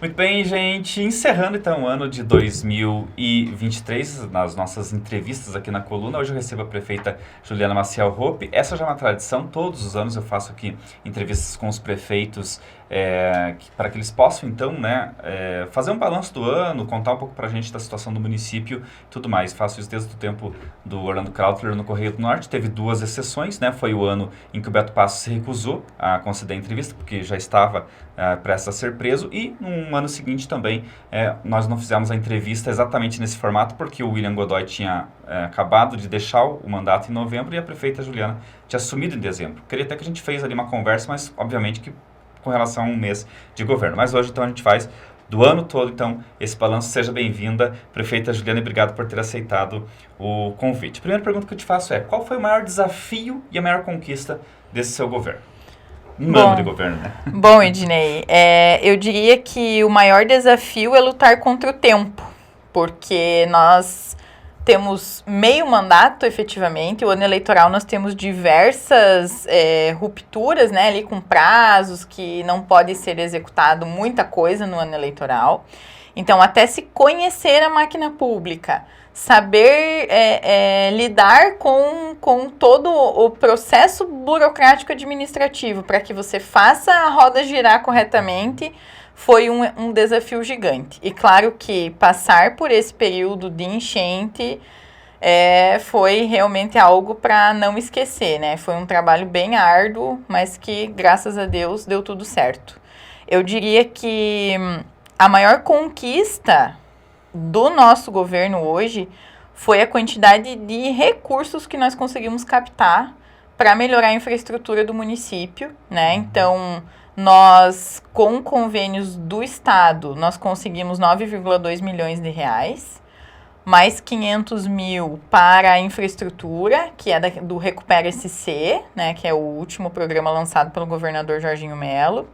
Muito bem, gente. Encerrando então o ano de 2023, nas nossas entrevistas aqui na coluna. Hoje eu recebo a prefeita Juliana Maciel Hoppe. Essa já é uma tradição, todos os anos eu faço aqui entrevistas com os prefeitos para que eles possam então, né, fazer um balanço do ano, contar um pouco para a gente da situação do município e tudo mais. Faço isso desde o tempo do Orlando Krautler no Correio do Norte. Teve 2 exceções, né? Foi o ano em que o Beto Passos se recusou a conceder a entrevista, porque já estava prestes a ser preso, e no ano seguinte também nós não fizemos a entrevista exatamente nesse formato, porque o William Godoy tinha acabado de deixar o mandato em novembro e a prefeita Juliana tinha assumido em dezembro. Queria até que a gente fez ali uma conversa, mas obviamente que com relação a um mês de governo. Mas hoje então a gente faz do ano todo, então, esse balanço. Seja bem-vinda, prefeita Juliana, e obrigado por ter aceitado o convite. A primeira pergunta que eu te faço é: qual foi o maior desafio e a maior conquista desse seu governo? Um ano de governo, né? Bom, Ednei, eu diria que o maior desafio é lutar contra o tempo, porque nós temos meio mandato, efetivamente. O ano eleitoral nós temos diversas rupturas, né, ali com prazos que não pode ser executado muita coisa no ano eleitoral. Então, até se conhecer a máquina pública, saber lidar com todo o processo burocrático administrativo para que você faça a roda girar corretamente, foi um desafio gigante. E claro que passar por esse período de enchente foi realmente algo para não esquecer, né? Foi um trabalho bem árduo, mas que, graças a Deus, deu tudo certo. Eu diria que a maior conquista do nosso governo hoje foi a quantidade de recursos que nós conseguimos captar para melhorar a infraestrutura do município, né? Então, nós, com convênios do Estado, nós conseguimos 9,2 milhões de reais, mais 500 mil para a infraestrutura, que é do Recupera SC, né? Que é o último programa lançado pelo governador Jorginho Melo.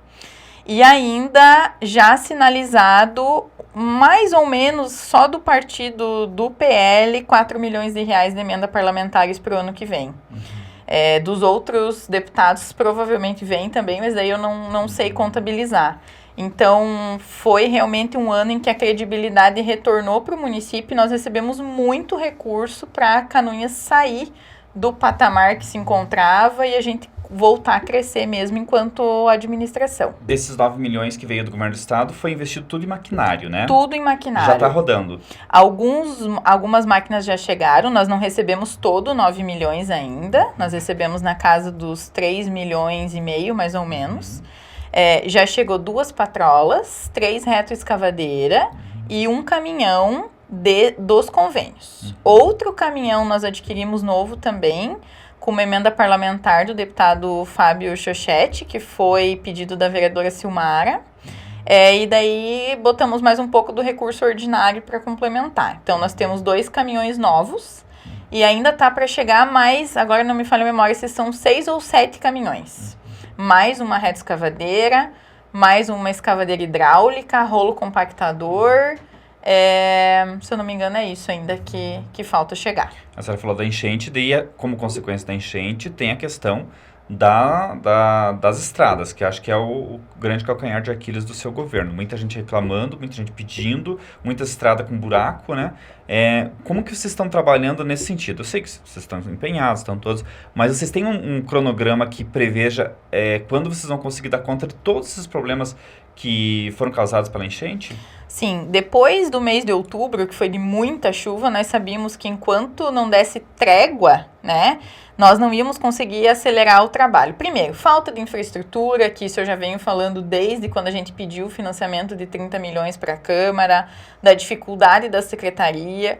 E ainda já sinalizado, mais ou menos, só do partido do PL, 4 milhões de reais de emenda parlamentares para o ano que vem. Dos outros deputados provavelmente vem também, mas daí eu não sei contabilizar. Então, foi realmente um ano em que a credibilidade retornou para o município e nós recebemos muito recurso para Canoinhas sair do patamar que se encontrava e a gente voltar a crescer mesmo enquanto administração. Desses 9 milhões que veio do governo do estado, foi investido tudo em maquinário, né? Tudo em maquinário. Já está rodando. Algumas máquinas já chegaram, nós não recebemos todo 9 milhões ainda, nós recebemos na casa dos 3 milhões e meio, mais ou menos. Já chegou 2 patrolas, 3 retroescavadeira e um caminhão dos convênios. Outro caminhão nós adquirimos novo também, com uma emenda parlamentar do deputado Fábio Chochetti, que foi pedido da vereadora Silmara. E daí botamos mais um pouco do recurso ordinário para complementar. Então, nós temos 2 caminhões novos e ainda tá para chegar mais, agora não me falha a memória, se são 6 ou 7 caminhões. Mais uma reta escavadeira, mais uma escavadeira hidráulica, rolo compactador. Se eu não me engano, é isso ainda que falta chegar. A senhora falou da enchente, daí, como consequência da enchente, tem a questão das estradas, que acho que é o grande calcanhar de Aquiles do seu governo. Muita gente reclamando, muita gente pedindo, muita estrada com buraco, né? Como que vocês estão trabalhando nesse sentido? Eu sei que vocês estão empenhados, estão todos, mas vocês têm um cronograma que preveja quando vocês vão conseguir dar conta de todos esses problemas que foram causados pela enchente? Sim, depois do mês de outubro, que foi de muita chuva, nós sabíamos que enquanto não desse trégua, né, nós não íamos conseguir acelerar o trabalho. Primeiro, falta de infraestrutura, que isso eu já venho falando desde quando a gente pediu o financiamento de 30 milhões para a Câmara, da dificuldade da Secretaria,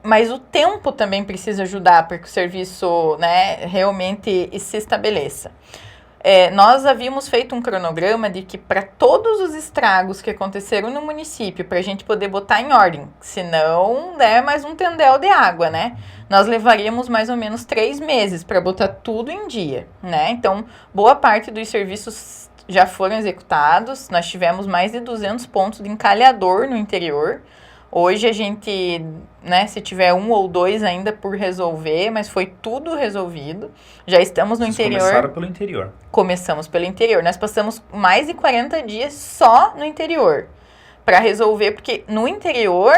mas o tempo também precisa ajudar para que o serviço, né, realmente se estabeleça. Nós havíamos feito um cronograma de que para todos os estragos que aconteceram no município, para a gente poder botar em ordem, senão é mais um tendel de água, né? Nós levaríamos mais ou menos 3 meses para botar tudo em dia, né? Então, boa parte dos serviços já foram executados, nós tivemos mais de 200 pontos de encalhador no interior, Hoje a gente, né, se tiver 1 ou 2 ainda por resolver, mas foi tudo resolvido. Já estamos no interior. Começaram pelo interior. Começamos pelo interior. Nós passamos mais de 40 dias só no interior para resolver, porque no interior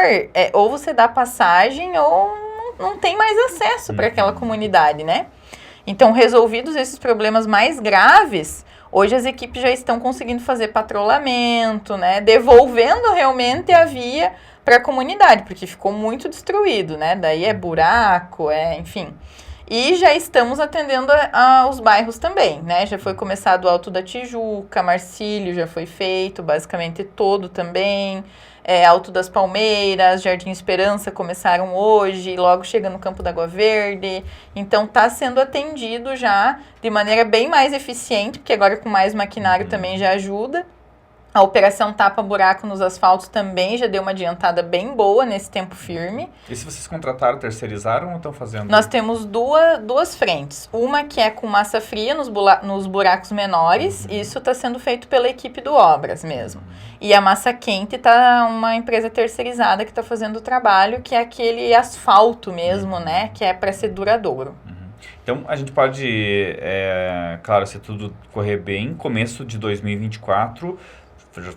ou você dá passagem ou não tem mais acesso para aquela comunidade, né? Então, resolvidos esses problemas mais graves, hoje as equipes já estão conseguindo fazer patrulhamento, né? Devolvendo realmente a via para a comunidade, porque ficou muito destruído, né? Daí é buraco, enfim. E já estamos atendendo aos bairros também, né? Já foi começado o Alto da Tijuca, Marcílio já foi feito, basicamente todo também. Alto das Palmeiras, Jardim Esperança começaram hoje, logo chega no Campo da Água Verde. Então está sendo atendido já de maneira bem mais eficiente, porque agora com mais maquinário também já ajuda. A operação tapa-buraco nos asfaltos também já deu uma adiantada bem boa nesse tempo firme. E se vocês contrataram, terceirizaram ou estão fazendo? Nós temos duas frentes. Uma que é com massa fria nos buracos menores. Isso está sendo feito pela equipe do Obras mesmo. E a massa quente está uma empresa terceirizada que está fazendo o trabalho, que é aquele asfalto mesmo, né? Que é para ser duradouro. Então, a gente pode, claro, se tudo correr bem, começo de 2024...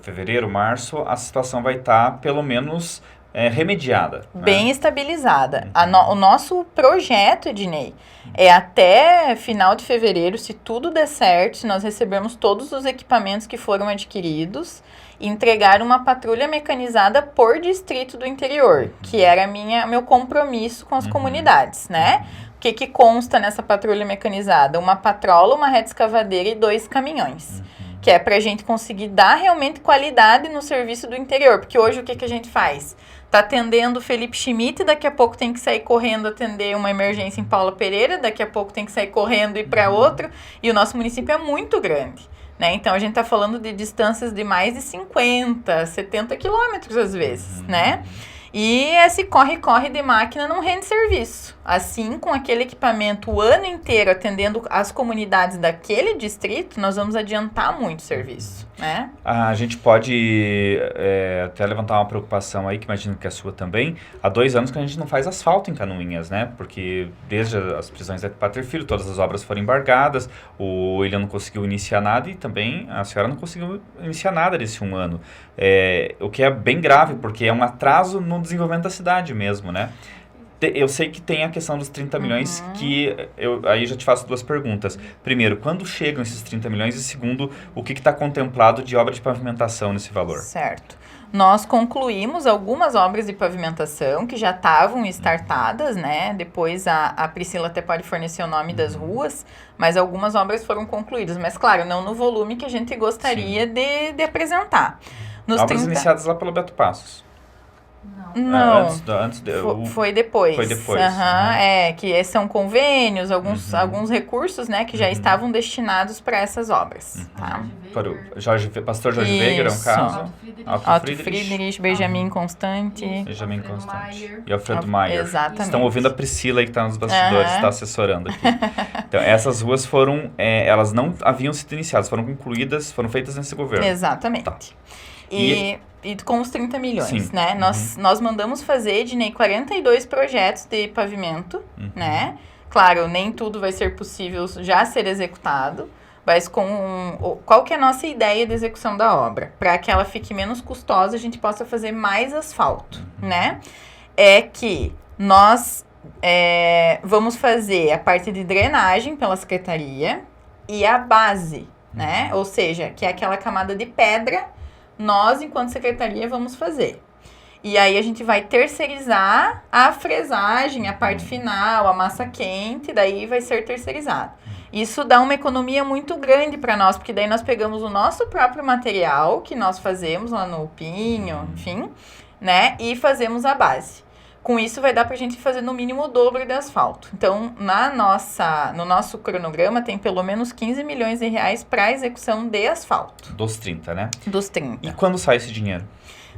fevereiro, março, a situação vai estar, pelo menos, remediada. Bem estabilizada. O nosso projeto, Ednei, é até final de fevereiro, se tudo der certo, se nós recebermos todos os equipamentos que foram adquiridos, entregar uma patrulha mecanizada por distrito do interior, que era meu compromisso com as comunidades, né? O que consta nessa patrulha mecanizada? Uma patrola, uma reta escavadeira e 2 caminhões. Que é para a gente conseguir dar realmente qualidade no serviço do interior. Porque hoje o que a gente faz? Tá atendendo o Felipe Schmidt, daqui a pouco tem que sair correndo atender uma emergência em Paula Pereira, daqui a pouco tem que sair correndo e ir para outro. E o nosso município é muito grande, né? Então a gente tá falando de distâncias de mais de 50, 70 quilômetros às vezes, né? E esse corre-corre de máquina não rende serviço. Assim, com aquele equipamento o ano inteiro atendendo as comunidades daquele distrito, nós vamos adiantar muito o serviço, né? A gente pode até levantar uma preocupação aí, que imagino que é a sua também. Há 2 anos que a gente não faz asfalto em Canoinhas, né? Porque desde as prisões da Pátria Filho, todas as obras foram embargadas, o William não conseguiu iniciar nada e também a senhora não conseguiu iniciar nada desse 1 ano. O que é bem grave, porque é um atraso no desenvolvimento da cidade mesmo, né? Eu sei que tem a questão dos 30 milhões, que aí já te faço 2 perguntas. Primeiro, quando chegam esses 30 milhões? E segundo, o que está contemplado de obra de pavimentação nesse valor? Certo. Nós concluímos algumas obras de pavimentação que já estavam startadas, né? Depois a Priscila até pode fornecer o nome das ruas, mas algumas obras foram concluídas. Mas, claro, não no volume que a gente gostaria de apresentar. Obras iniciadas lá pelo Beto Passos. Não, foi depois. Foi depois. Que são convênios, alguns recursos, né, que já estavam destinados para essas obras. Tá? Para o Pastor Jorge Weger, é um caso. Otto Friedrich, Benjamin Constante. E Alfredo Maier. Exatamente. Estão ouvindo a Priscila aí que está nos bastidores, está assessorando aqui. Então, essas ruas foram, elas não haviam sido iniciadas, foram concluídas, foram feitas nesse governo. Exatamente. Tá. E com os 30 milhões, né? Nós mandamos fazer, Ednei, 42 projetos de pavimento, né? Claro, nem tudo vai ser possível já ser executado, mas qual que é a nossa ideia de execução da obra? Para que ela fique menos custosa, a gente possa fazer mais asfalto, né? É que nós vamos fazer a parte de drenagem pela secretaria e a base, né? Ou seja, que é aquela camada de pedra, nós, enquanto secretaria, vamos fazer. E aí a gente vai terceirizar a fresagem, a parte final, a massa quente, daí vai ser terceirizado. Isso dá uma economia muito grande para nós, porque daí nós pegamos o nosso próprio material, que nós fazemos lá no Pinho, enfim, né? E fazemos a base. Com isso vai dar para a gente fazer no mínimo o dobro de asfalto. Então, no nosso cronograma tem pelo menos 15 milhões de reais para execução de asfalto. Dos 30, né? Dos 30. E quando sai esse dinheiro?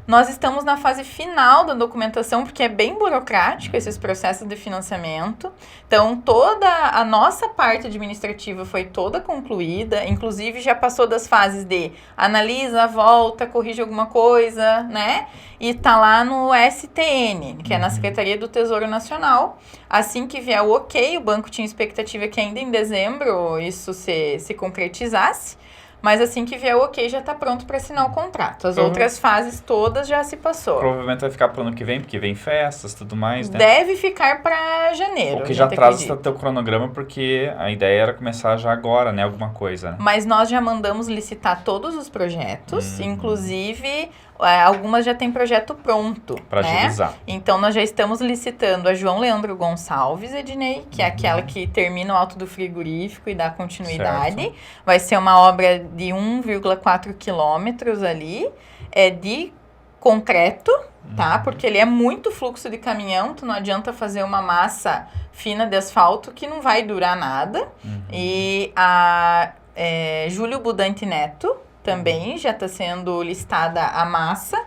Nós estamos na fase final da documentação, porque é bem burocrático esses processos de financiamento. Então, toda a nossa parte administrativa foi toda concluída, inclusive já passou das fases de analisa, volta, corrige alguma coisa, né? E tá lá no STN, que é na Secretaria do Tesouro Nacional. Assim que vier o ok, o banco tinha expectativa que ainda em dezembro isso se concretizasse. Mas assim que vier o ok, já está pronto para assinar o contrato. As outras fases todas já se passou. Provavelmente vai ficar para o ano que vem, porque vem festas e tudo mais, né? Deve ficar para janeiro. O que já traz o teu cronograma, porque a ideia era começar já agora, né? Alguma coisa, né? Mas nós já mandamos licitar todos os projetos, inclusive algumas já têm projeto pronto. Para agilizar. Então, nós já estamos licitando a João Leandro Gonçalves, Ednei, que é aquela que termina o alto do frigorífico e dá continuidade. Certo. Vai ser uma obra de 1,4 quilômetros ali, de concreto, tá? Porque ele é muito fluxo de caminhão, tu não adianta fazer uma massa fina de asfalto que não vai durar nada. E a Júlio Budante Neto também já está sendo listada a massa,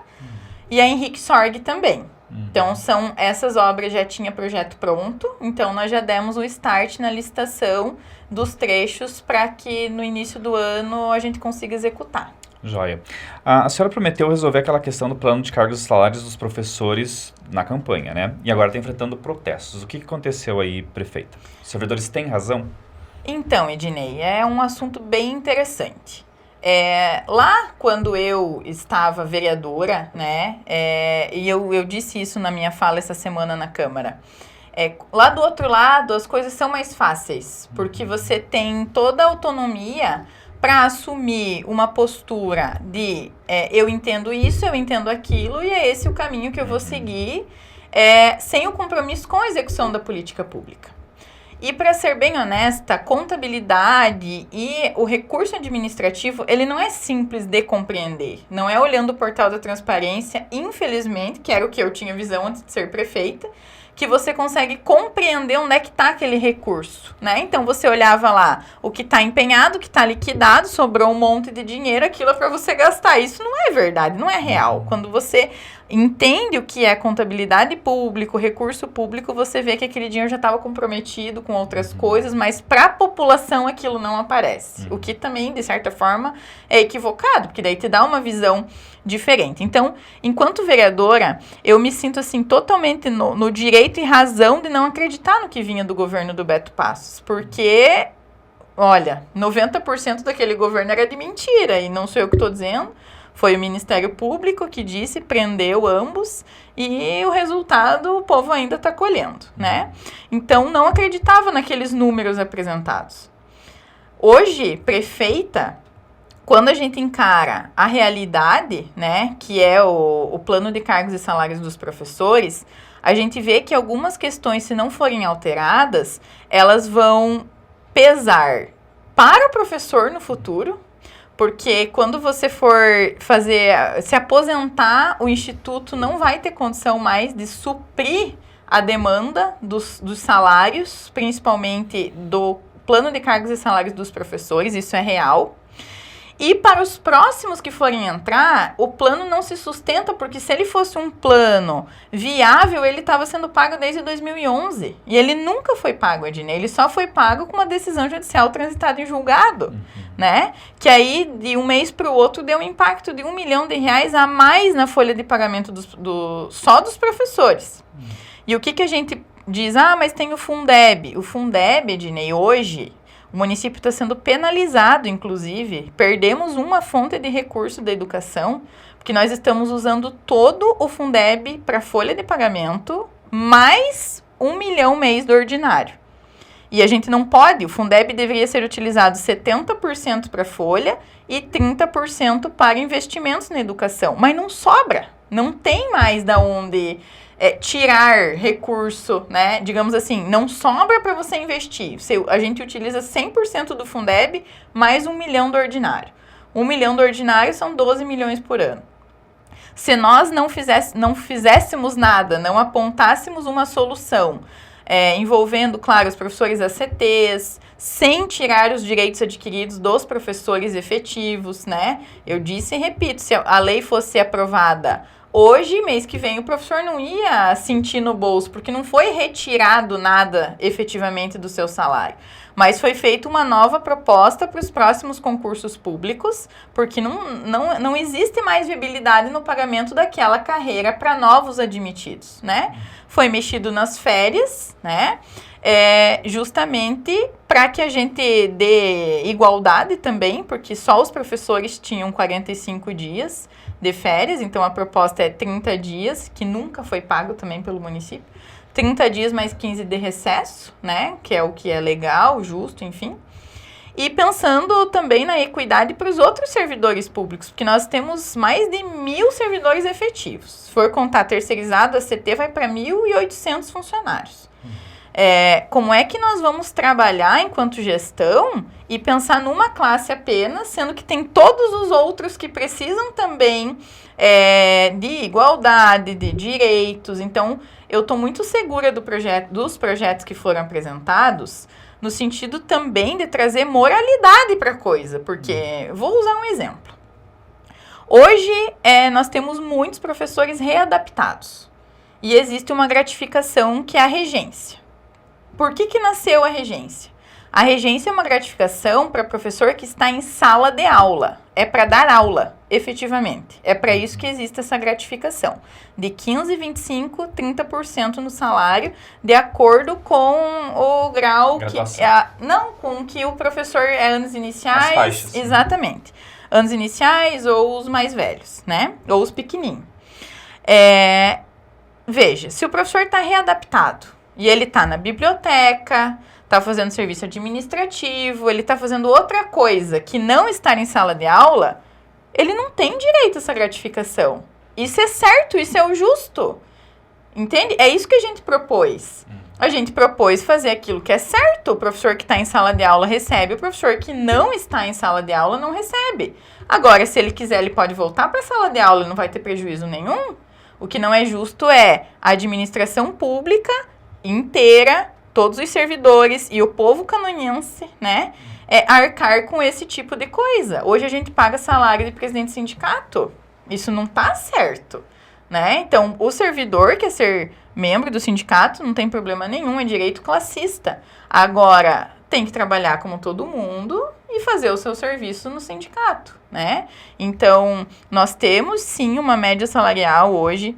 e a Henrique Sorg também. Então, essas obras já tinha projeto pronto, então nós já demos o start na licitação dos trechos para que no início do ano a gente consiga executar. Joia. A senhora prometeu resolver aquela questão do plano de cargos e salários dos professores na campanha, né? E agora está enfrentando protestos. O que aconteceu aí, prefeita? Os servidores têm razão? Então, Ednei, é um assunto bem interessante. Lá quando eu estava vereadora, né, e eu disse isso na minha fala essa semana na Câmara, lá do outro lado as coisas são mais fáceis, porque você tem toda a autonomia para assumir uma postura de eu entendo isso, eu entendo aquilo, e é esse o caminho que eu vou seguir, sem o compromisso com a execução da política pública. E para ser bem honesta, a contabilidade e o recurso administrativo, ele não é simples de compreender. Não é olhando o portal da transparência, infelizmente, que era o que eu tinha visão antes de ser prefeita, que você consegue compreender onde é que está aquele recurso, né? Então, você olhava lá o que está empenhado, o que está liquidado, sobrou um monte de dinheiro, aquilo é para você gastar. Isso não é verdade, não é real. Quando você entende o que é contabilidade pública, recurso público, você vê que aquele dinheiro já estava comprometido com outras coisas, mas para a população aquilo não aparece. O que também, de certa forma, é equivocado, porque daí te dá uma visão diferente. Então, enquanto vereadora, eu me sinto assim totalmente no direito e razão de não acreditar no que vinha do governo do Beto Passos, porque, olha, 90% daquele governo era de mentira, e não sou eu que estou dizendo. Foi o Ministério Público que disse, prendeu ambos, e o resultado o povo ainda está colhendo, né? Então, não acreditava naqueles números apresentados. Hoje, prefeita, quando a gente encara a realidade, né, que é o plano de cargos e salários dos professores, a gente vê que algumas questões, se não forem alteradas, elas vão pesar para o professor no futuro, porque quando você for se aposentar, o Instituto não vai ter condição mais de suprir a demanda dos salários, principalmente do plano de cargos e salários dos professores, isso é real. E para os próximos que forem entrar, o plano não se sustenta, porque se ele fosse um plano viável, ele estava sendo pago desde 2011. E ele nunca foi pago, Ednei. Ele só foi pago com uma decisão judicial transitada em julgado, né? Que aí, de um mês para o outro, deu um impacto de R$1 milhão a mais na folha de pagamento só dos professores. E o que a gente diz? Mas tem o Fundeb. O Fundeb, Ednei, hoje, o município está sendo penalizado, inclusive. Perdemos uma fonte de recurso da educação, porque nós estamos usando todo o Fundeb para folha de pagamento, mais R$1 milhão mês do ordinário. E a gente não pode, o Fundeb deveria ser utilizado 70% para folha e 30% para investimentos na educação. Mas não sobra, não tem mais da onde tirar recurso, né? Digamos assim, não sobra para você investir. A gente utiliza 100% do Fundeb mais R$1 milhão do ordinário. R$1 milhão do ordinário são 12 milhões por ano. Se nós não fizéssemos nada, não apontássemos uma solução, envolvendo, claro, os professores ACTs, sem tirar os direitos adquiridos dos professores efetivos, né? Eu disse e repito, se a lei fosse aprovada hoje, mês que vem, o professor não ia sentir no bolso, porque não foi retirado nada efetivamente do seu salário. Mas foi feita uma nova proposta para os próximos concursos públicos, porque não existe mais viabilidade no pagamento daquela carreira para novos admitidos, né? Foi mexido nas férias, né? Justamente para que a gente dê igualdade também, porque só os professores tinham 45 dias de férias, então a proposta é 30 dias, que nunca foi pago também pelo município. 30 dias mais 15 de recesso, né? Que é o que é legal, justo, enfim. E pensando também na equidade para os outros servidores públicos, porque nós temos mais de 1.000 servidores efetivos. Se for contar terceirizado, a CT vai para 1.800 funcionários. Como é que nós vamos trabalhar enquanto gestão e pensar numa classe apenas, sendo que tem todos os outros que precisam também de igualdade, de direitos. Então, eu estou muito segura dos projetos que foram apresentados, no sentido também de trazer moralidade para a coisa, porque, vou usar um exemplo. Hoje, nós temos muitos professores readaptados e existe uma gratificação que é a regência. Por que nasceu a regência? A regência é uma gratificação para professor que está em sala de aula. É para dar aula, efetivamente. É para isso que existe essa gratificação. De 15%, 25%, 30% no salário, de acordo com o grau com que o professor anos iniciais. As faixas. Exatamente. Anos iniciais ou os mais velhos, né? Ou os pequenininhos. Veja, se o professor está readaptado e ele está na biblioteca, está fazendo serviço administrativo, ele está fazendo outra coisa que não estar em sala de aula, ele não tem direito a essa gratificação. Isso é certo, isso é o justo. Entende? É isso que a gente propôs. A gente propôs fazer aquilo que é certo. O professor que está em sala de aula recebe, o professor que não está em sala de aula não recebe. Agora, se ele quiser, ele pode voltar para a sala de aula e não vai ter prejuízo nenhum. O que não é justo é a administração pública inteira, todos os servidores e o povo canoniense, né, arcar com esse tipo de coisa. Hoje a gente paga salário de presidente de sindicato. Isso não tá certo, né? Então, o servidor quer ser membro do sindicato, não tem problema nenhum, é direito classista. Agora, tem que trabalhar como todo mundo e fazer o seu serviço no sindicato, né? Então, nós temos sim uma média salarial hoje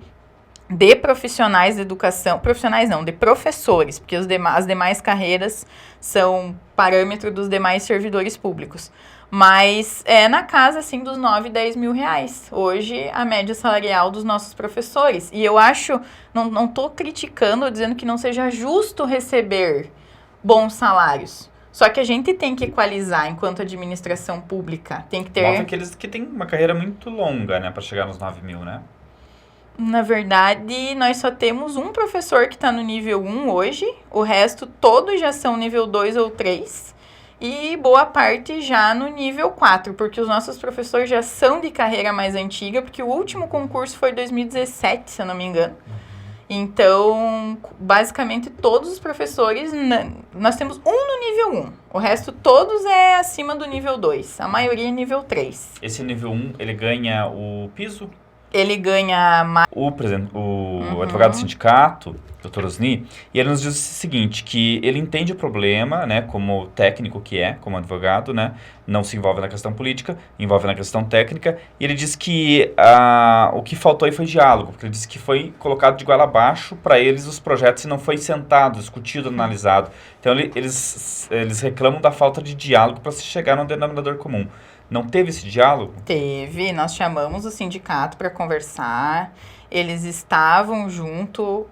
de profissionais de educação, profissionais não, de professores, porque as demais carreiras são parâmetro dos demais servidores públicos. Mas na casa, assim, dos 9, 10 mil reais. Hoje, a média salarial dos nossos professores. E eu acho, não estou criticando ou dizendo que não seja justo receber bons salários. Só que a gente tem que equalizar enquanto administração pública. Tem que ter... 9 aqueles que têm uma carreira muito longa, né, para chegar nos 9 mil, né? Na verdade, nós só temos um professor que está no nível 1 hoje, o resto todos já são nível 2 ou 3, e boa parte já no nível 4, porque os nossos professores já são de carreira mais antiga, porque o último concurso foi em 2017, se eu não me engano. Então, basicamente, todos os professores, nós temos um no nível 1, o resto todos é acima do nível 2, a maioria é nível 3. Esse nível 1, ele ganha o piso? Ele ganha mais... O advogado do sindicato, Dr. Osni, e ele nos diz o seguinte, que ele entende o problema, né, como técnico que é, como advogado, né, não se envolve na questão política, envolve na questão técnica, e ele diz que o que faltou aí foi diálogo, porque ele disse que foi colocado de goela abaixo para eles os projetos e não foi sentado, discutido, analisado. Então eles reclamam da falta de diálogo para se chegar num denominador comum. Não teve esse diálogo? Teve, nós chamamos o sindicato para conversar, eles estavam junto,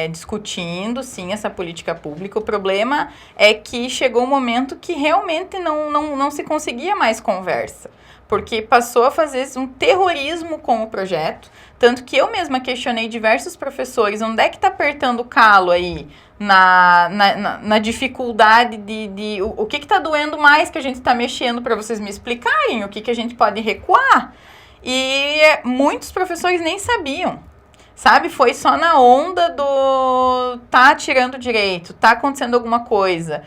discutindo, sim, essa política pública. O problema é que chegou um momento que realmente não se conseguia mais conversa, porque passou a fazer um terrorismo com o projeto, tanto que eu mesma questionei diversos professores, onde é que está apertando o calo aí? Na dificuldade de o que está doendo mais que a gente está mexendo para vocês me explicarem, o que a gente pode recuar. E muitos professores nem sabiam. sabe? Foi só na onda do tá tirando direito, tá acontecendo alguma coisa.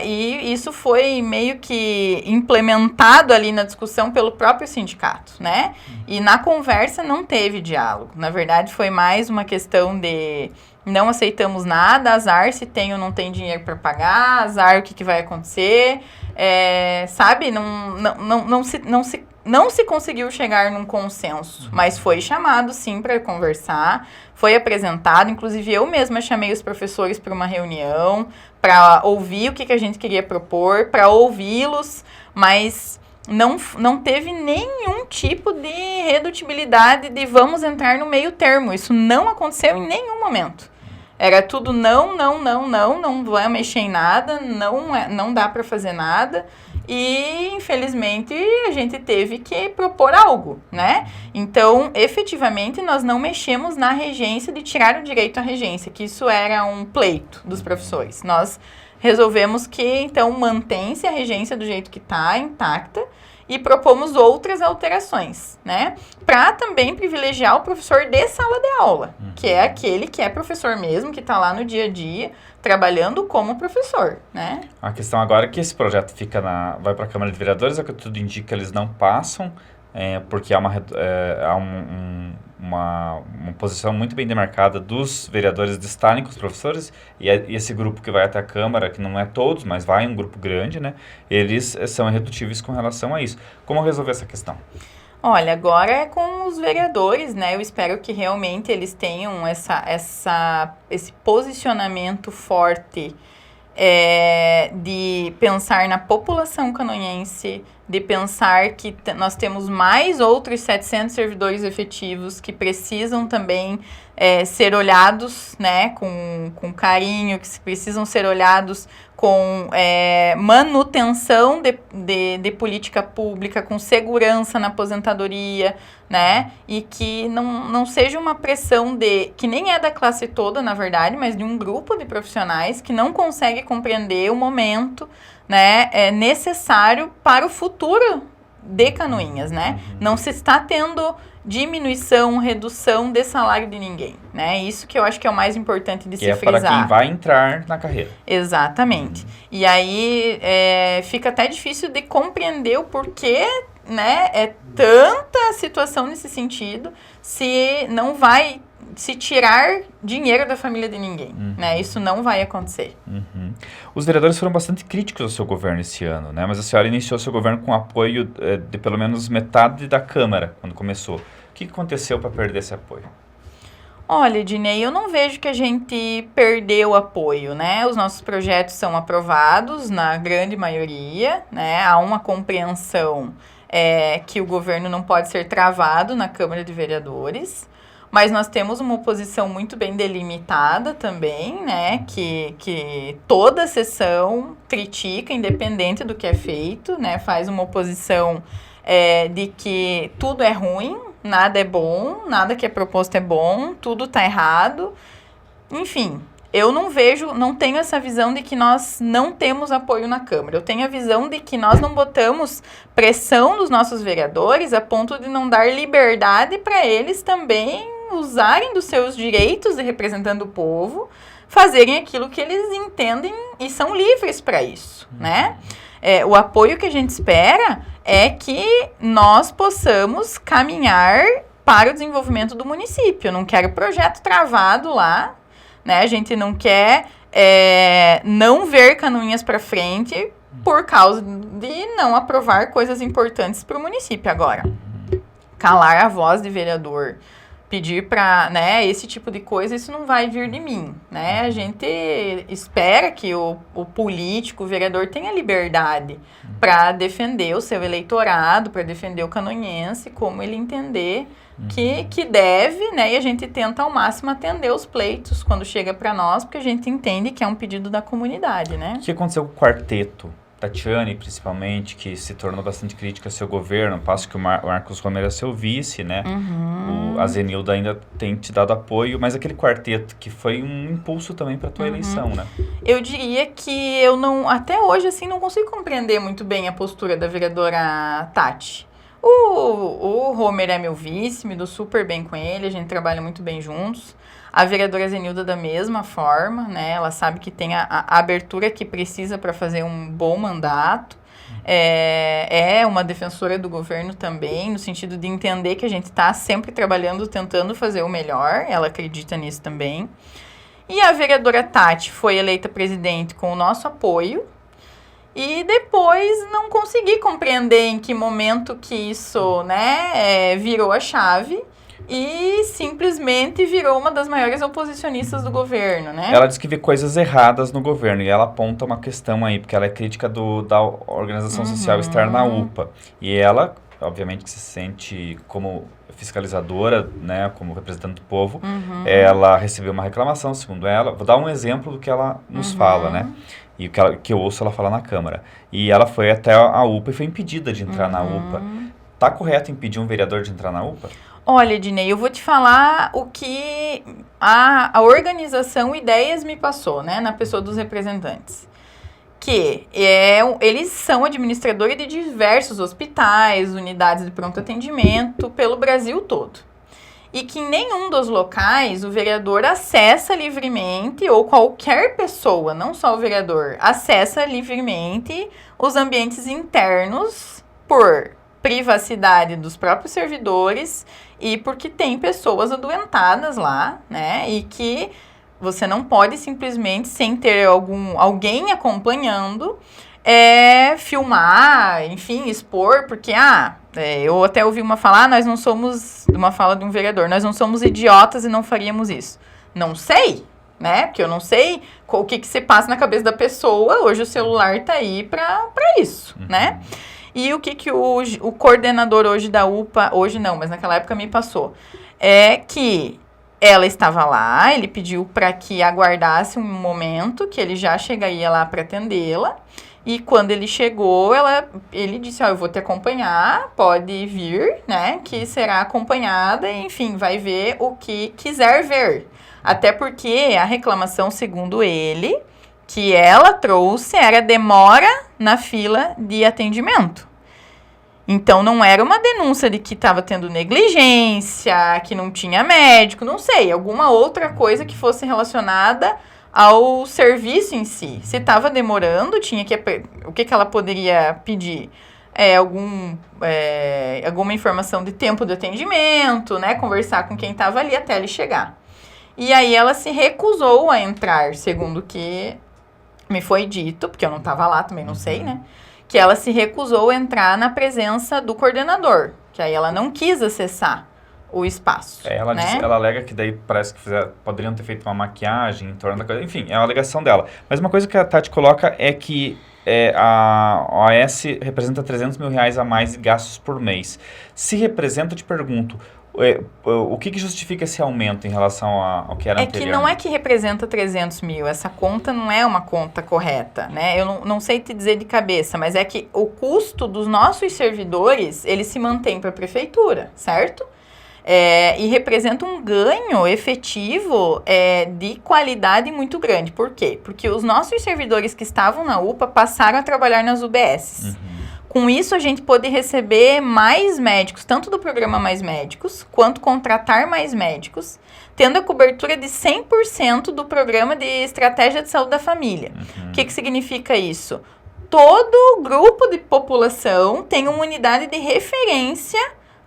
E isso foi meio que implementado ali na discussão pelo próprio sindicato, né? E na conversa não teve diálogo. Na verdade, foi mais uma questão de não aceitamos nada, azar se tem ou não tem dinheiro para pagar, azar o que vai acontecer, sabe? Não se conseguiu chegar num consenso, mas foi chamado sim para conversar, foi apresentado, inclusive eu mesma chamei os professores para uma reunião, para ouvir o que a gente queria propor, para ouvi-los, mas não teve nenhum tipo de redutibilidade de vamos entrar no meio termo, isso não aconteceu em nenhum momento. Era tudo não vai mexer em nada, não dá para fazer nada. E, infelizmente, a gente teve que propor algo, né? Então, efetivamente, nós não mexemos na regência de tirar o direito à regência, que isso era um pleito dos professores. Nós resolvemos que, então, mantém-se a regência do jeito que está, intacta, e propomos outras alterações, né? Para também privilegiar o professor de sala de aula, que é aquele que é professor mesmo, que está lá no dia a dia, trabalhando como professor, né? A questão agora é que esse projeto vai para a Câmara de Vereadores, é que tudo indica que eles não passam, porque há uma posição muito bem demarcada dos vereadores de estarem com os professores, e esse grupo que vai até a Câmara, que não é todos, mas vai um grupo grande, né? Eles são irredutíveis com relação a isso. Como resolver essa questão? Olha, agora é com os vereadores, né? Eu espero que realmente eles tenham esse posicionamento forte de pensar na população canoense, de pensar que nós temos mais outros 700 servidores efetivos que precisam também ser olhados, né, com carinho, que precisam ser olhados com manutenção de política pública, com segurança na aposentadoria, né, e que não seja uma pressão que nem é da classe toda, na verdade, mas de um grupo de profissionais que não consegue compreender o momento, né, necessário para o futuro de Canoinhas, né? Não se está tendo diminuição, redução de salário de ninguém, né? Isso que eu acho que é o mais importante de se frisar. Que é para quem vai entrar na carreira. Exatamente. E aí fica até difícil de compreender o porquê, né? É tanta situação nesse sentido, se não vai se tirar dinheiro da família de ninguém, né? Isso não vai acontecer. Os vereadores foram bastante críticos ao seu governo esse ano, né? Mas a senhora iniciou seu governo com apoio de pelo menos metade da Câmara, quando começou. O que aconteceu para perder esse apoio? Olha, Ednei, eu não vejo que a gente perdeu apoio, né? Os nossos projetos são aprovados na grande maioria, né? Há uma compreensão que o governo não pode ser travado na Câmara de Vereadores. Mas nós temos uma oposição muito bem delimitada também, né? Que toda sessão critica, independente do que é feito, né? Faz uma oposição de que tudo é ruim, nada é bom, nada que é proposto é bom, tudo está errado. Enfim, eu não tenho essa visão de que nós não temos apoio na Câmara. Eu tenho a visão de que nós não botamos pressão dos nossos vereadores a ponto de não dar liberdade para eles também usarem dos seus direitos de representando o povo, fazerem aquilo que eles entendem e são livres para isso, né? O apoio que a gente espera é que nós possamos caminhar para o desenvolvimento do município. Eu não quero projeto travado lá, né? A gente não quer não ver Canoinhas para frente por causa de não aprovar coisas importantes para o município agora. Calar a voz de vereador, pedir para, né, esse tipo de coisa, isso não vai vir de mim, né? A gente espera que o político, o vereador tenha liberdade para defender o seu eleitorado, para defender o canoinhense, como ele entender que deve, né? E a gente tenta ao máximo atender os pleitos quando chega para nós, porque a gente entende que é um pedido da comunidade, né? O que aconteceu com o quarteto? Tatiane, principalmente, que se tornou bastante crítica ao seu governo, ao passo que o Marcos Romero é seu vice, né? A Zenilda ainda tem te dado apoio, mas aquele quarteto que foi um impulso também para a tua eleição, né? Eu diria que eu não, até hoje, assim, não consigo compreender muito bem a postura da vereadora Tati. O Homer é meu vice, me dou super bem com ele, a gente trabalha muito bem juntos. A vereadora Zenilda da mesma forma, né? Ela sabe que tem a abertura que precisa para fazer um bom mandato. É uma defensora do governo também, no sentido de entender que a gente está sempre trabalhando, tentando fazer o melhor. Ela acredita nisso também. E a vereadora Tati foi eleita presidente com o nosso apoio. E depois não consegui compreender em que momento que isso, né, virou a chave e simplesmente virou uma das maiores oposicionistas do governo, né? Ela diz que vê coisas erradas no governo e ela aponta uma questão aí, porque ela é crítica da organização social estar na UPA. E ela, obviamente, que se sente como fiscalizadora, né, como representante do povo, ela recebeu uma reclamação, segundo ela. Vou dar um exemplo do que ela nos fala, né? E o que eu ouço ela falar na Câmara. E ela foi até a UPA e foi impedida de entrar na UPA. Tá correto impedir um vereador de entrar na UPA? Olha, Ednei, eu vou te falar o que a organização Ideias me passou, né, na pessoa dos representantes. Que eles são administradores de diversos hospitais, unidades de pronto atendimento pelo Brasil todo. E que em nenhum dos locais o vereador acessa livremente, ou qualquer pessoa, não só o vereador, acessa livremente os ambientes internos por privacidade dos próprios servidores e porque tem pessoas adoentadas lá, né? E que você não pode simplesmente, sem ter alguém acompanhando, filmar, enfim, expor, porque, eu até ouvi uma fala, uma fala de um vereador, nós não somos idiotas e não faríamos isso. Não sei, né? Porque eu não sei o que se passa na cabeça da pessoa, hoje o celular tá aí pra isso, né? E o que o coordenador hoje da UPA, hoje não, mas naquela época me passou, é que ela estava lá, ele pediu para que aguardasse um momento, que ele já chegaria lá para atendê-la. E quando ele chegou, ele disse, eu vou te acompanhar, pode vir, né, que será acompanhada, e, enfim, vai ver o que quiser ver. Até porque a reclamação, segundo ele, que ela trouxe era demora na fila de atendimento. Então, não era uma denúncia de que estava tendo negligência, que não tinha médico, não sei, alguma outra coisa que fosse relacionada ao serviço em si. Se estava demorando, o que ela poderia pedir? Alguma informação de tempo de atendimento, né? Conversar com quem estava ali até ele chegar. E aí ela se recusou a entrar, segundo o que me foi dito, porque eu não estava lá, também não sei, né? Que ela se recusou a entrar na presença do coordenador, que aí ela não quis acessar o espaço. Ela alega que daí parece que poderiam ter feito uma maquiagem em torno da coisa. Enfim, é uma alegação dela. Mas uma coisa que a Tati coloca é que a OAS representa R$300 mil a mais de gastos por mês. Se representa, eu te pergunto, o que justifica esse aumento em relação ao que era anterior? É que não é que representa 300 mil, essa conta não é uma conta correta, né? Eu não sei te dizer de cabeça, mas é que o custo dos nossos servidores, ele se mantém para a prefeitura, certo? E representa um ganho efetivo de qualidade muito grande. Por quê? Porque os nossos servidores que estavam na UPA passaram a trabalhar nas UBSs. Com isso, a gente pôde receber mais médicos, tanto do programa Mais Médicos, quanto contratar mais médicos, tendo a cobertura de 100% do programa de Estratégia de Saúde da Família. O que significa isso? Todo grupo de população tem uma unidade de referência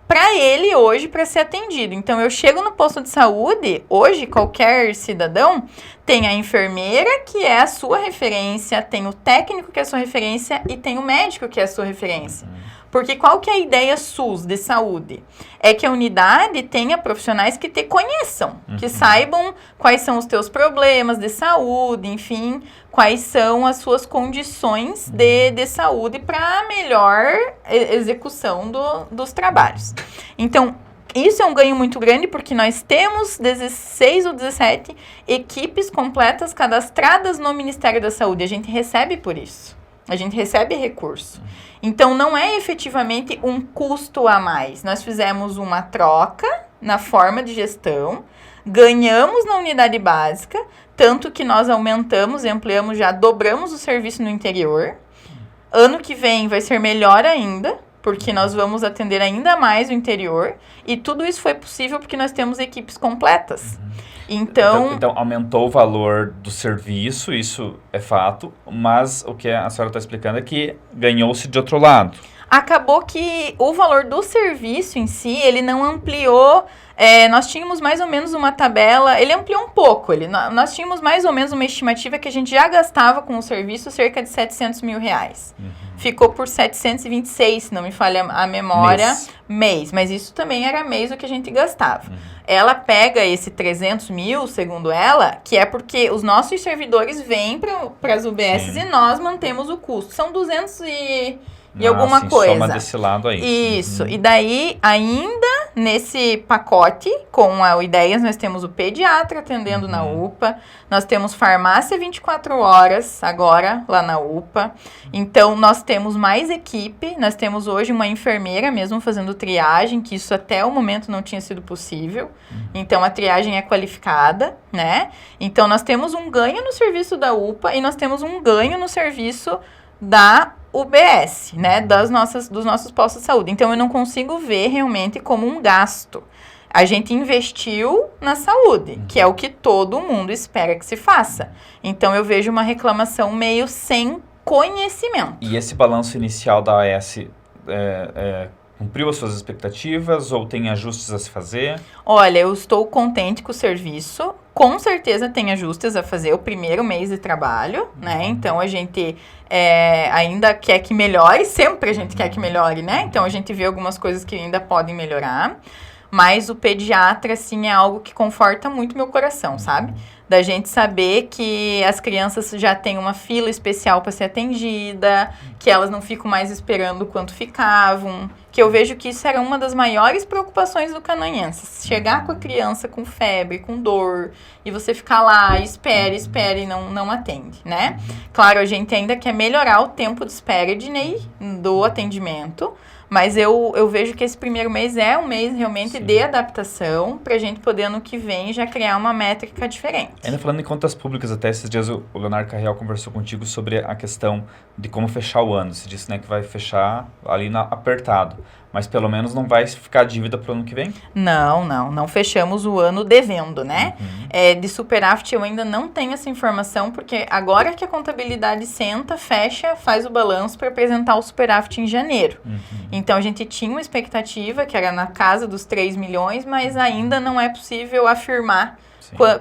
para ele hoje, para ser atendido. Então, eu chego no posto de saúde, hoje, qualquer cidadão tem a enfermeira, que é a sua referência, tem o técnico, que é a sua referência, e tem o médico, que é a sua referência. Porque qual que é a ideia SUS de saúde? É que a unidade tenha profissionais que te conheçam, que saibam quais são os teus problemas de saúde, enfim, quais são as suas condições de saúde para melhor execução dos trabalhos. Então, isso é um ganho muito grande porque nós temos 16 ou 17 equipes completas cadastradas no Ministério da Saúde. A gente recebe por isso. A gente recebe recurso. Então, não é efetivamente um custo a mais. Nós fizemos uma troca na forma de gestão, ganhamos na unidade básica, tanto que nós aumentamos e ampliamos, já dobramos o serviço no interior. Ano que vem vai ser melhor ainda, porque nós vamos atender ainda mais o interior, e tudo isso foi possível porque nós temos equipes completas. Então, aumentou o valor do serviço, isso é fato, mas o que a senhora está explicando é que ganhou-se de outro lado. Acabou que o valor do serviço em si, ele não ampliou. Nós tínhamos mais ou menos uma tabela, ele ampliou um pouco, nós tínhamos mais ou menos uma estimativa que a gente já gastava com o serviço cerca de 700 mil reais. Ficou por 726, se não me falha a memória, mês. Mas isso também era mês o que a gente gastava. Ela pega esse 300 mil, segundo ela, que é porque os nossos servidores vêm para as UBSs e nós mantemos o custo. São 200 e alguma coisa. Soma desse lado aí. Isso. E daí, ainda nesse pacote, com o Ideias, nós temos o pediatra atendendo na UPA, nós temos farmácia 24 horas agora lá na UPA. Então, nós temos mais equipe, nós temos hoje uma enfermeira mesmo fazendo triagem, que isso até o momento não tinha sido possível. Então, a triagem é qualificada, né? Então, nós temos um ganho no serviço da UPA e nós temos um ganho no serviço da UBS, né, dos nossos postos de saúde. Então, eu não consigo ver realmente como um gasto. A gente investiu na saúde, que é o que todo mundo espera que se faça. Então, eu vejo uma reclamação meio sem conhecimento. E esse balanço inicial da AS cumpriu as suas expectativas ou tem ajustes a se fazer? Olha, eu estou contente com o serviço. Com certeza tem ajustes a fazer o primeiro mês de trabalho, né? Então, a gente ainda quer que melhore. Sempre a gente quer que melhore, né? Então, a gente vê algumas coisas que ainda podem melhorar. Mas o pediatra, assim, é algo que conforta muito meu coração, sabe? Da gente saber que as crianças já têm uma fila especial para ser atendida, que elas não ficam mais esperando quanto ficavam, que eu vejo que isso era uma das maiores preocupações do canaense. Chegar com a criança com febre, com dor, e você ficar lá, espere e não atende, né? Claro, a gente ainda quer melhorar o tempo de espera, Ednei, do atendimento, mas eu vejo que esse primeiro mês é um mês realmente de adaptação para a gente poder ano que vem já criar uma métrica diferente. Ainda falando em contas públicas, até esses dias o Leonardo Carreal conversou contigo sobre a questão de como fechar o ano. Você disse, né, que vai fechar ali apertado, mas pelo menos não vai ficar dívida para o ano que vem? Não fechamos o ano devendo, né? De superávit eu ainda não tenho essa informação, porque agora que a contabilidade senta, fecha, faz o balanço para apresentar o superávit em janeiro. Então, a gente tinha uma expectativa que era na casa dos 3 milhões, mas ainda não é possível afirmar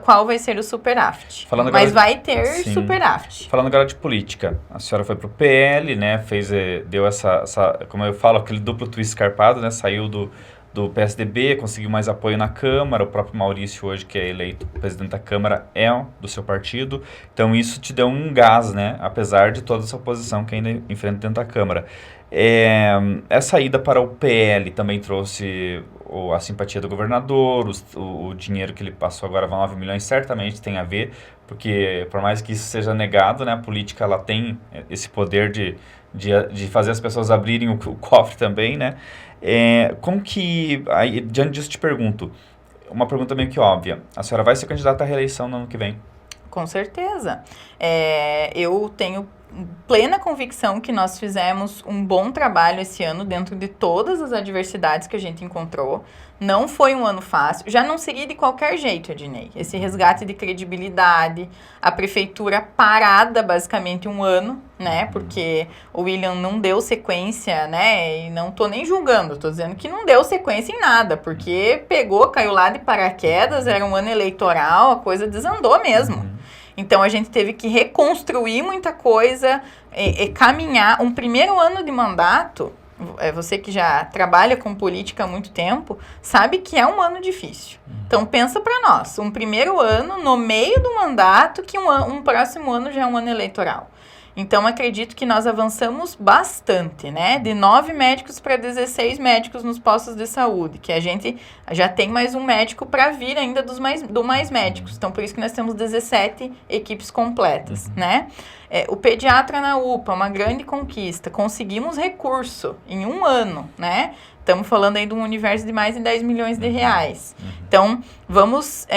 qual vai ser o superávit. Mas vai ter superávit. Falando agora de política, a senhora foi pro PL, né? Deu essa, como eu falo, aquele duplo twist escarpado, né? Saiu do PSDB, conseguiu mais apoio na Câmara. O próprio Maurício hoje, que é eleito presidente da Câmara, é do seu partido. Então, isso te deu um gás, né? Apesar de toda essa oposição que ainda enfrenta dentro da Câmara. Essa ida para o PL também trouxe a simpatia do governador, o dinheiro que ele passou agora, 9 milhões, certamente tem a ver, porque por mais que isso seja negado, né, a política ela tem esse poder de fazer as pessoas abrirem o cofre também, né? Como que, aí, diante disso te pergunto, uma pergunta meio que óbvia, a senhora vai ser candidata à reeleição no ano que vem? Com certeza. Eu tenho plena convicção que nós fizemos um bom trabalho esse ano dentro de todas as adversidades que a gente encontrou. Não foi um ano fácil. Já não seria de qualquer jeito, Ednei. Esse resgate de credibilidade, a prefeitura parada basicamente um ano, né? Porque o William não deu sequência, né? E não tô nem julgando, tô dizendo que não deu sequência em nada, porque caiu lá de paraquedas, era um ano eleitoral, a coisa desandou mesmo. Então, a gente teve que reconstruir muita coisa, caminhar. Um primeiro ano de mandato, você que já trabalha com política há muito tempo, sabe que é um ano difícil. Então, pensa para nós, um primeiro ano no meio do mandato, que um próximo ano já é um ano eleitoral. Então, acredito que nós avançamos bastante, né? De 9 médicos para 16 médicos nos postos de saúde, que a gente já tem mais um médico para vir ainda do mais médicos. Então, por isso que nós temos 17 equipes completas, né? O pediatra na UPA, uma grande conquista. Conseguimos recurso em um ano, né? Estamos falando aí de um universo de mais de 10 milhões de reais. Então, vamos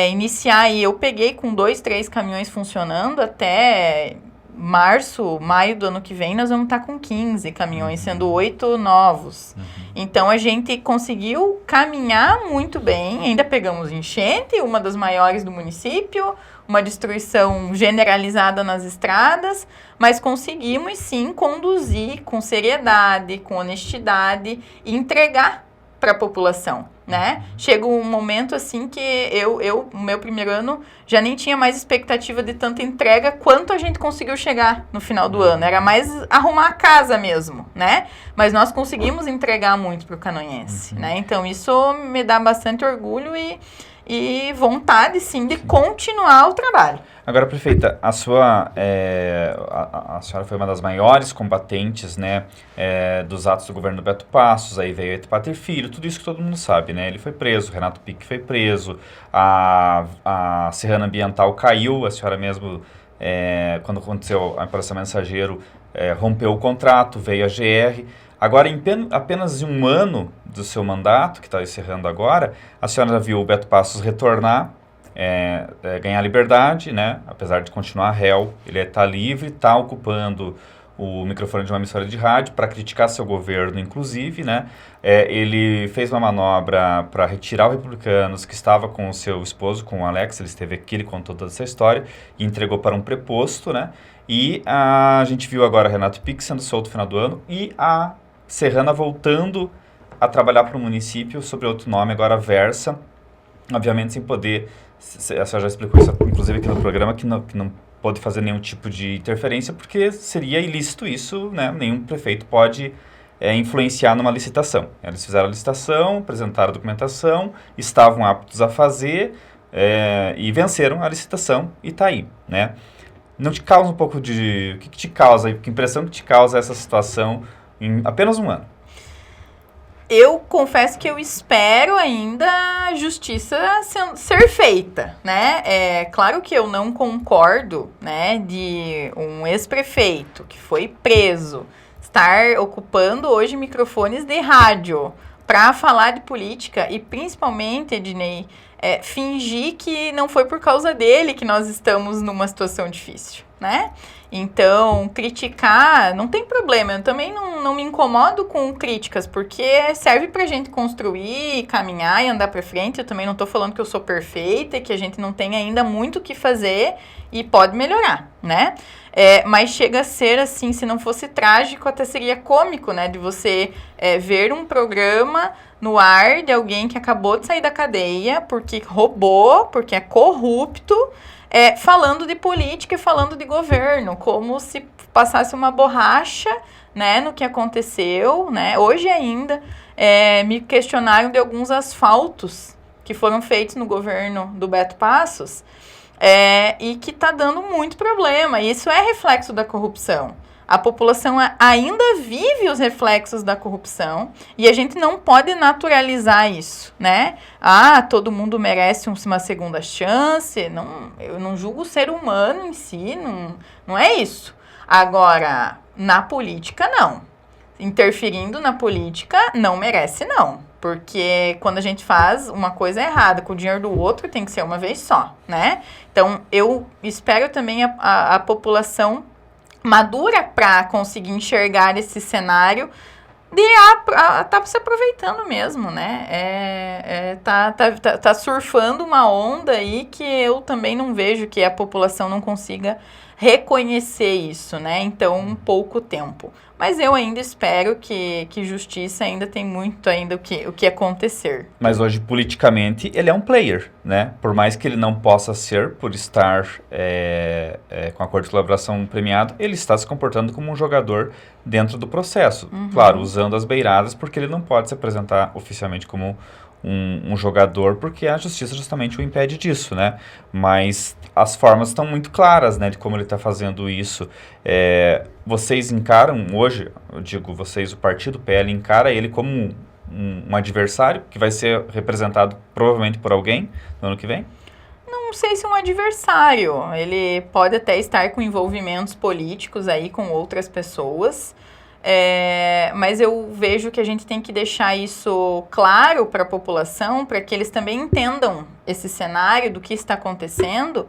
iniciar aí. Eu peguei com 2, 3 caminhões funcionando até março, maio do ano que vem, nós vamos estar com 15 caminhões, sendo 8 novos. Então, a gente conseguiu caminhar muito bem, ainda pegamos enchente, uma das maiores do município, uma destruição generalizada nas estradas, mas conseguimos sim conduzir com seriedade, com honestidade e entregar para a população, né? Chega um momento assim que no meu primeiro ano, já nem tinha mais expectativa de tanta entrega quanto a gente conseguiu chegar no final do ano. Era mais arrumar a casa mesmo, né? Mas nós conseguimos entregar muito para o canoense, né? Então, isso me dá bastante orgulho e vontade, sim, de continuar o trabalho. Agora, prefeita, a senhora foi uma das maiores combatentes, né, dos atos do governo do Beto Passos, aí veio Etapater Filho, tudo isso que todo mundo sabe, né? Ele foi preso, Renato Pique foi preso, a Serrana Ambiental caiu, a senhora mesmo, quando aconteceu a Operação Mensageiro, rompeu o contrato, veio a GR. Agora, em apenas um ano do seu mandato, que está encerrando agora, a senhora já viu o Beto Passos retornar, ganhar liberdade, né? Apesar de continuar réu, ele está livre, está ocupando o microfone de uma emissora de rádio para criticar seu governo, inclusive, né? Ele fez uma manobra para retirar o Republicanos, que estava com o seu esposo, com o Alex, ele esteve aqui, ele contou toda essa história, e entregou para um preposto, né? E a gente viu agora Renato Pique sendo solto no final do ano, e a Serrana voltando a trabalhar para o município sob outro nome, agora Versa, obviamente sem poder, a senhora já explicou isso, inclusive aqui no programa, que não pode fazer nenhum tipo de interferência, porque seria ilícito isso, né? Nenhum prefeito pode influenciar numa licitação. Eles fizeram a licitação, apresentaram a documentação, estavam aptos a fazer e venceram a licitação e está aí, né? Não te causa um pouco de... O que te causa, que impressão que te causa essa situação em apenas um ano? Eu confesso que eu espero ainda a justiça ser feita, né? É claro que eu não concordo, né, de um ex-prefeito que foi preso estar ocupando hoje microfones de rádio para falar de política e principalmente, Ednei, fingir que não foi por causa dele que nós estamos numa situação difícil, né? Então, criticar, não tem problema, eu também não me incomodo com críticas, porque serve pra gente construir, caminhar e andar pra frente. Eu também não tô falando que eu sou perfeita e que a gente não tem ainda muito o que fazer e pode melhorar, né? Mas chega a ser assim, se não fosse trágico, até seria cômico, né? De você ver um programa no ar de alguém que acabou de sair da cadeia porque roubou, porque é corrupto, falando de política e falando de governo, como se passasse uma borracha, né, no que aconteceu, né? Hoje ainda me questionaram de alguns asfaltos que foram feitos no governo do Beto Passos e que está dando muito problema. E isso é reflexo da corrupção. A população ainda vive os reflexos da corrupção e a gente não pode naturalizar isso, né? Todo mundo merece uma segunda chance. Não, eu não julgo o ser humano em si, não é isso. Agora, na política, não. Interferindo na política, não merece, não. Porque quando a gente faz uma coisa errada com o dinheiro do outro, tem que ser uma vez só, né? Então, eu espero também a população madura para conseguir enxergar esse cenário de tá se aproveitando mesmo, né? Tá surfando uma onda aí que eu também não vejo que a população não consiga reconhecer isso, né? Então, pouco tempo. Mas eu ainda espero que justiça ainda tem muito ainda o que acontecer. Mas hoje, politicamente, ele é um player, né? Por mais que ele não possa ser, por estar com acordo de colaboração premiado, ele está se comportando como um jogador dentro do processo. Uhum. Claro, usando as beiradas, porque ele não pode se apresentar oficialmente como um jogador, porque a justiça justamente o impede disso, né? Mas as formas estão muito claras, né, de como ele está fazendo isso. Vocês encaram hoje, eu digo vocês, o partido PL encara ele como um adversário que vai ser representado provavelmente por alguém no ano que vem? Não sei se um adversário. Ele pode até estar com envolvimentos políticos aí com outras pessoas. Mas eu vejo que a gente tem que deixar isso claro para a população, para que eles também entendam esse cenário do que está acontecendo,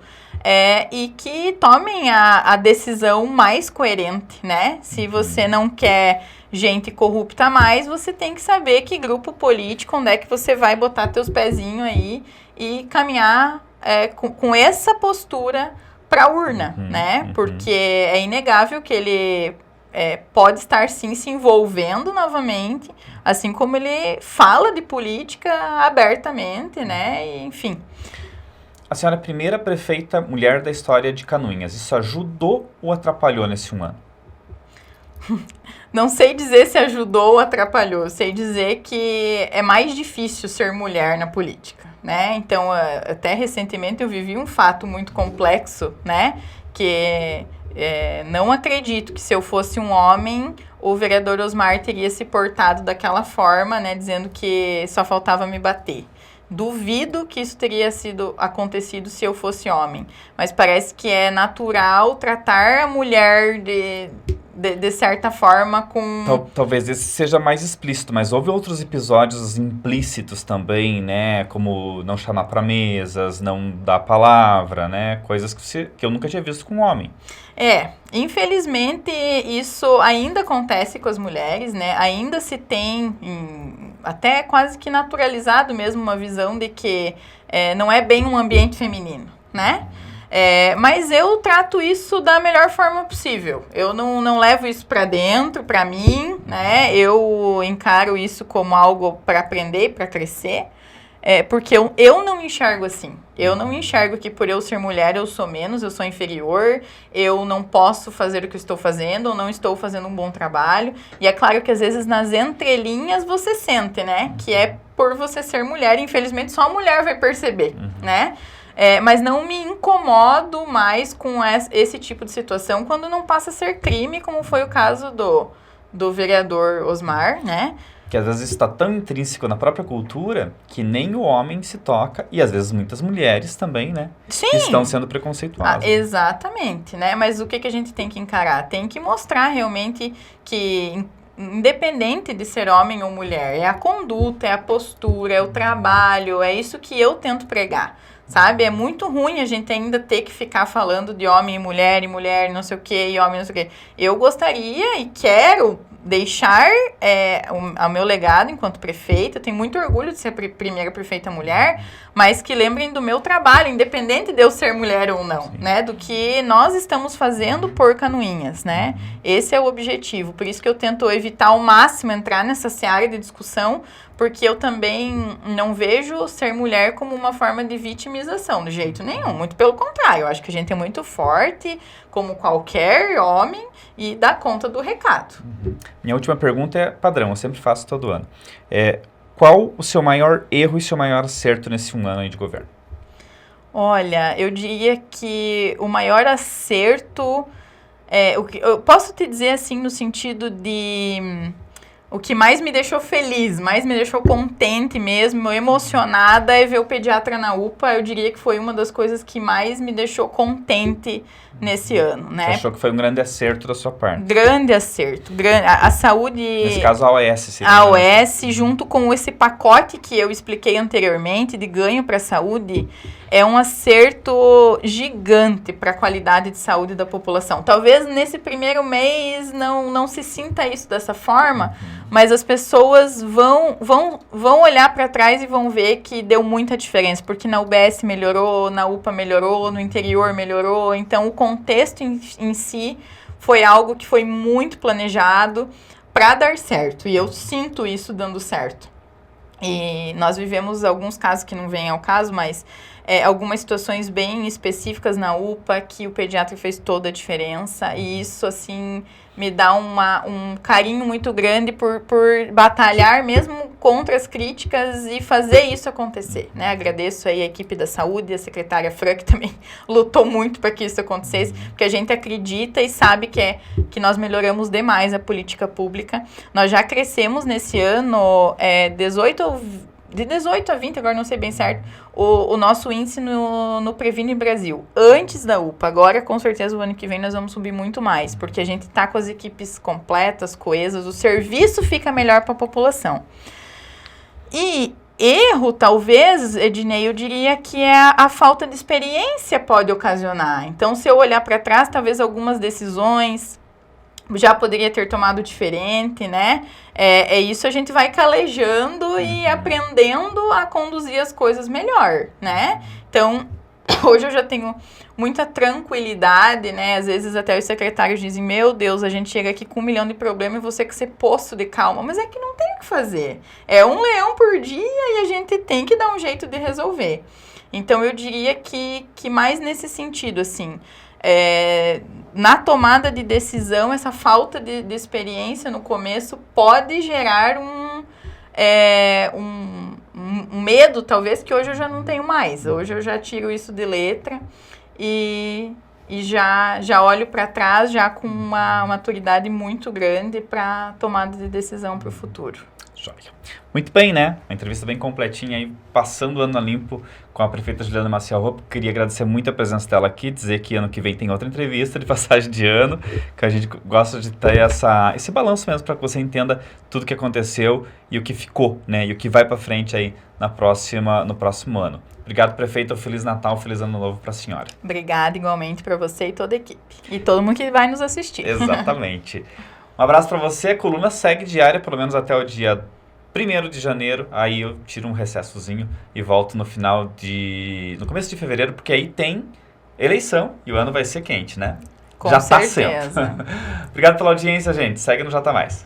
e que tomem a decisão mais coerente, né? Se você não quer gente corrupta mais, você tem que saber que grupo político, onde é que você vai botar teus pezinhos aí e caminhar com essa postura para a urna, né? Porque é inegável que ele pode estar, sim, se envolvendo novamente, assim como ele fala de política abertamente, né? E, enfim. A senhora é a primeira prefeita mulher da história de Canoinhas. Isso ajudou ou atrapalhou nesse um ano? Não sei dizer se ajudou ou atrapalhou. Sei dizer que é mais difícil ser mulher na política, né? Então, até recentemente eu vivi um fato muito complexo, né? Que não acredito que se eu fosse um homem, o vereador Osmar teria se portado daquela forma, né? Dizendo que só faltava me bater. Duvido que isso teria acontecido se eu fosse homem. Mas parece que é natural tratar a mulher de certa forma com... Talvez esse seja mais explícito, mas houve outros episódios implícitos também, né? Como não chamar para mesas, não dar palavra, né? Coisas que eu nunca tinha visto com um homem. Infelizmente isso ainda acontece com as mulheres, né? Ainda se tem, até quase que naturalizado mesmo, uma visão de que não é bem um ambiente feminino, né? Mas eu trato isso da melhor forma possível. Eu não levo isso para dentro, para mim, né? Eu encaro isso como algo para aprender, para crescer. Porque eu não enxergo assim. Eu não enxergo que por eu ser mulher eu sou menos, eu sou inferior, eu não posso fazer o que eu estou fazendo, ou não estou fazendo um bom trabalho. E é claro que às vezes nas entrelinhas você sente, né? Que é por você ser mulher, infelizmente só a mulher vai perceber, né? Mas não me incomodo mais com esse tipo de situação quando não passa a ser crime, como foi o caso do vereador Osmar, né? Que às vezes está tão intrínseco na própria cultura que nem o homem se toca, e às vezes muitas mulheres também, né? Sim. Que estão sendo preconceituosas. Exatamente, né? Mas o que a gente tem que encarar? Tem que mostrar realmente que, independente de ser homem ou mulher, é a conduta, é a postura, é o trabalho, é isso que eu tento pregar. Sabe? É muito ruim a gente ainda ter que ficar falando de homem e mulher não sei o que, e homem não sei o que. Eu gostaria e quero deixar o meu legado enquanto prefeita. Eu tenho muito orgulho de ser a primeira prefeita mulher, mas que lembrem do meu trabalho, independente de eu ser mulher ou não, né? Do que nós estamos fazendo por Canoinhas, né? Esse é o objetivo. Por isso que eu tento evitar ao máximo entrar nessa seara de discussão, porque eu também não vejo ser mulher como uma forma de vitimização, de jeito nenhum. Muito pelo contrário, eu acho que a gente é muito forte, como qualquer homem, e dá conta do recado. Minha última pergunta é padrão, eu sempre faço todo ano. Qual o seu maior erro e seu maior acerto nesse um ano aí de governo? Olha, eu diria que o maior acerto... eu posso te dizer assim, no sentido de... O que mais me deixou feliz, mais me deixou contente mesmo, emocionada, é ver o pediatra na UPA. Eu diria que foi uma das coisas que mais me deixou contente nesse ano, né? Você achou que foi um grande acerto da sua parte? Grande acerto. A saúde... Nesse caso, a OS seria. A OS, junto com esse pacote que eu expliquei anteriormente, de ganho para a saúde, é um acerto gigante para a qualidade de saúde da população. Talvez nesse primeiro mês não se sinta isso dessa forma, mas as pessoas vão olhar para trás e vão ver que deu muita diferença, porque na UBS melhorou, na UPA melhorou, no interior melhorou. Então, o contexto em si foi algo que foi muito planejado para dar certo, e eu sinto isso dando certo. E nós vivemos alguns casos que não vêm ao caso, mas algumas situações bem específicas na UPA que o pediatra fez toda a diferença, e isso, assim, me dá um carinho muito grande por batalhar mesmo contra as críticas e fazer isso acontecer, né? Agradeço aí a equipe da saúde, a secretária Fran, que também lutou muito para que isso acontecesse, porque a gente acredita e sabe que nós melhoramos demais a política pública. Nós já crescemos nesse ano de 18 a 20, agora não sei bem certo, o nosso índice no Previne Brasil, antes da UPA. Agora, com certeza, o ano que vem nós vamos subir muito mais, porque a gente está com as equipes completas, coesas, o serviço fica melhor para a população. E erro, talvez, Ednei, eu diria que a falta de experiência pode ocasionar. Então, se eu olhar para trás, talvez algumas decisões já poderia ter tomado diferente, né? Isso, a gente vai calejando e aprendendo a conduzir as coisas melhor, né? Então, hoje eu já tenho muita tranquilidade, né? Às vezes até os secretários dizem, meu Deus, a gente chega aqui com 1 milhão de problemas e você que ser poço de calma. Mas é que não tem o que fazer. É um leão por dia e a gente tem que dar um jeito de resolver. Então, eu diria que mais nesse sentido, assim, na tomada de decisão, essa falta de experiência no começo pode gerar um medo, talvez, que hoje eu já não tenho mais. Hoje eu já tiro isso de letra e já olho para trás já com uma maturidade muito grande para tomada de decisão para o futuro. Muito bem, né? Uma entrevista bem completinha aí, passando o ano a limpo com a prefeita Juliana Maciel Hoppe. Queria agradecer muito a presença dela aqui, dizer que ano que vem tem outra entrevista de passagem de ano, que a gente gosta de ter esse balanço mesmo para que você entenda tudo o que aconteceu e o que ficou, né? E o que vai para frente aí no próximo ano. Obrigado, prefeita. Feliz Natal, feliz Ano Novo para a senhora. Obrigada igualmente para você e toda a equipe. E todo mundo que vai nos assistir. Exatamente. Um abraço para você. A coluna segue diária, pelo menos até o dia 1º de janeiro. Aí eu tiro um recessozinho e volto no começo de fevereiro, porque aí tem eleição e o ano vai ser quente, né? Com já certeza. tá sendo. Obrigado pela audiência, gente. Segue no J Mais.